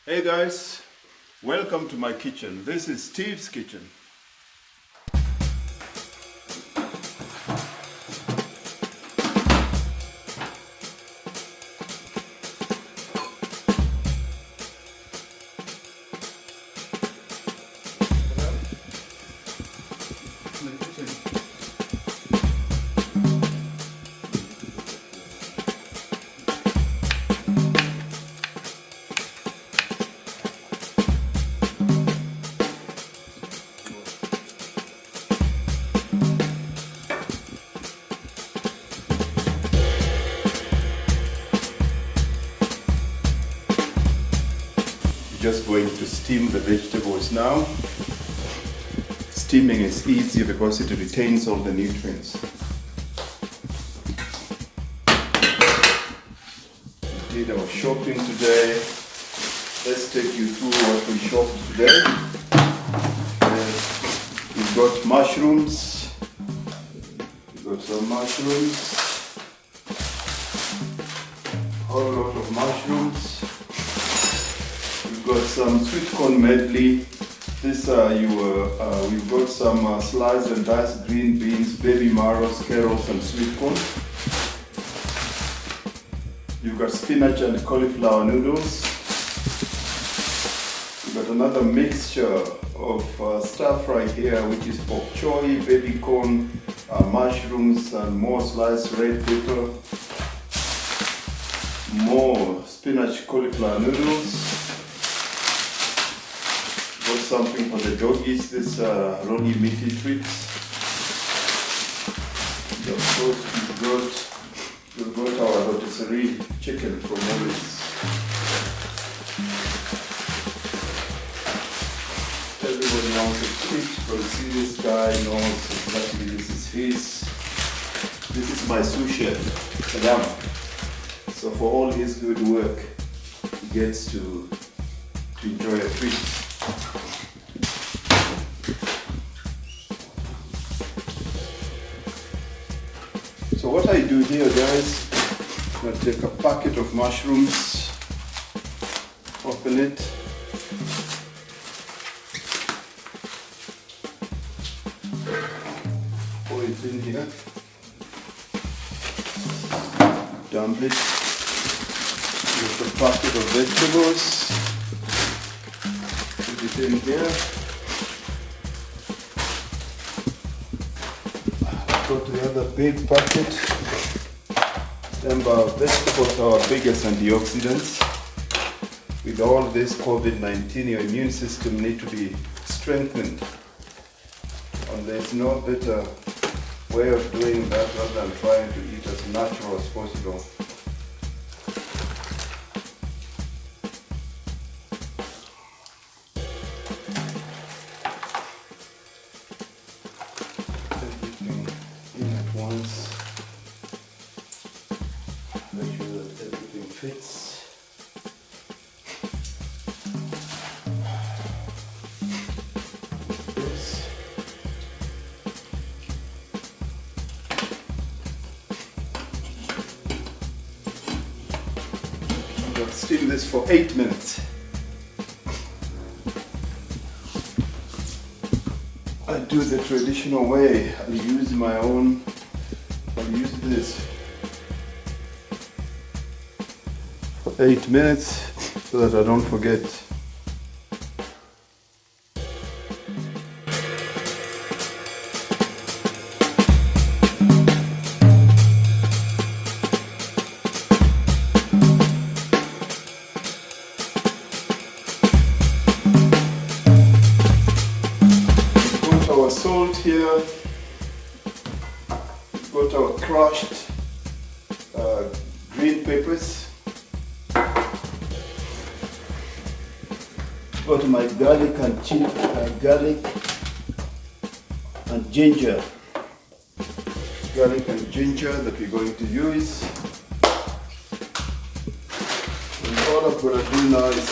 Hey guys, welcome to my kitchen. This is Steve's kitchen. Just going to steam the vegetables now. Steaming is easy because it retains all the nutrients. We did our shopping today. Let's take you through what we shopped today. We've got mushrooms. We've got some mushrooms. A whole lot of mushrooms. We've got some sweet corn medley. We've got some sliced and diced green beans, baby marrows, carrots, and sweet corn. You've got spinach and cauliflower noodles. We've got another mixture of stir fry here, which is bok choy, baby corn, mushrooms, and more sliced red pepper. More spinach cauliflower noodles. Got something for the doggies, this Ronnie meaty treats. Of course, we've got our rotisserie chicken from Maurice. Everybody wants a treat, but see this guy knows exactly this is his. This is my sous chef, Saddam. So for all his good work, he gets to enjoy a treat. So what I do here, guys, I'm going to take a packet of mushrooms, open it, pour it in here, dump it with a packet of vegetables, put it in here. Go to the other big bucket. Remember, vegetables are our biggest antioxidants. With all this COVID-19, your immune system needs to be strengthened. And there's no better way of doing that rather than trying to eat as natural as possible. Once, make sure that everything fits. This. I'm going to steam this for 8 minutes. I do the traditional way. I use my own. I'll use this for 8 minutes so that I don't forget. Put our salt here. Got our crushed green peppers. Got my garlic and ginger. Garlic and ginger that we're going to use. And all I'm going to do now is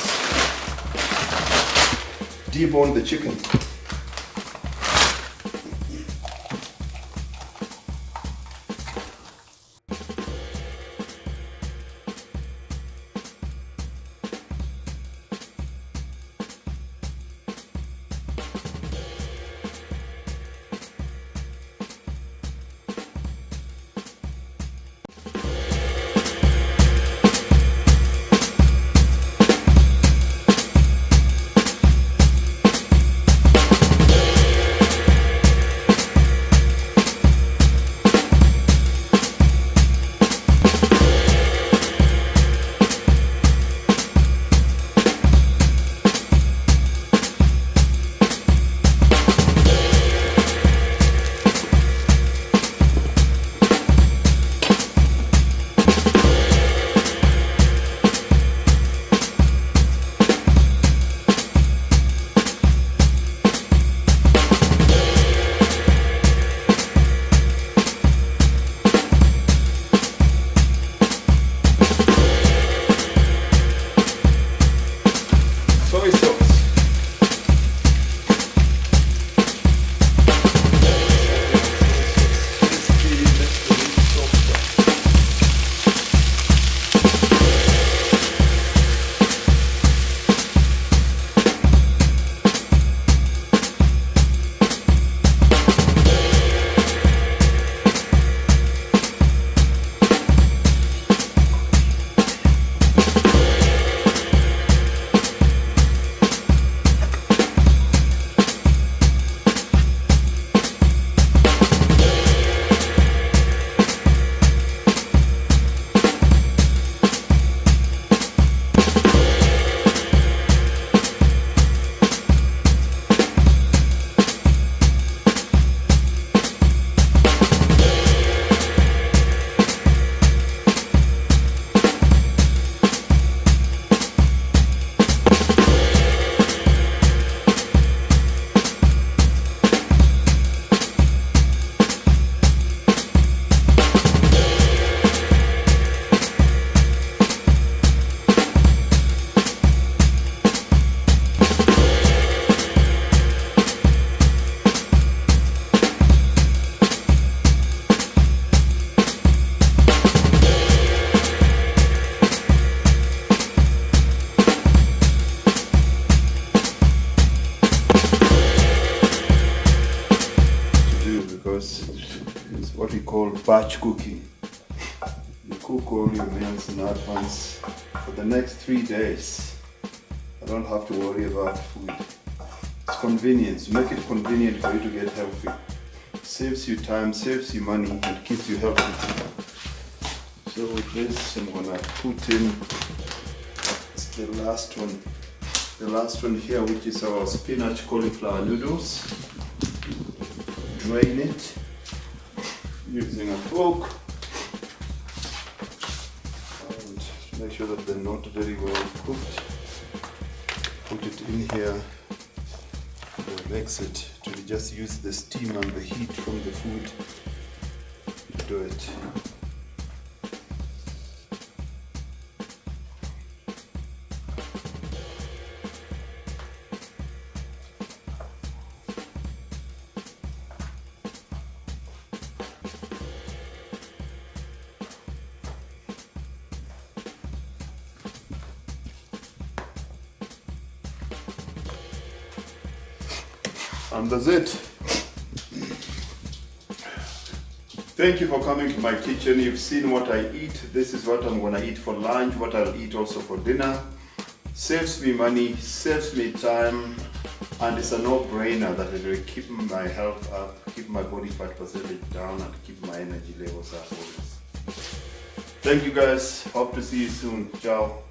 debone the chicken. called batch cooking. You cook all your meals in advance for the next 3 days. I don't have to worry about food. It's convenience. Make it convenient for you to get healthy. Saves you time, saves you money, and keeps you healthy. So with this, I'm gonna put in the last one. The last one here, which is our spinach cauliflower noodles. Drain it using a fork. And make sure that they're not very well cooked. Put it in here. We'll exit to just use the steam and the heat from the food to do it. And that's it. Thank you for coming to my kitchen. You've seen what I eat. This is what I'm gonna eat for lunch, what I'll eat also for dinner. Saves me money, saves me time, and it's a no-brainer that it will keep my health up, keep my body fat percentage down, and keep my energy levels up always. Thank you guys. Hope to see you soon. Ciao.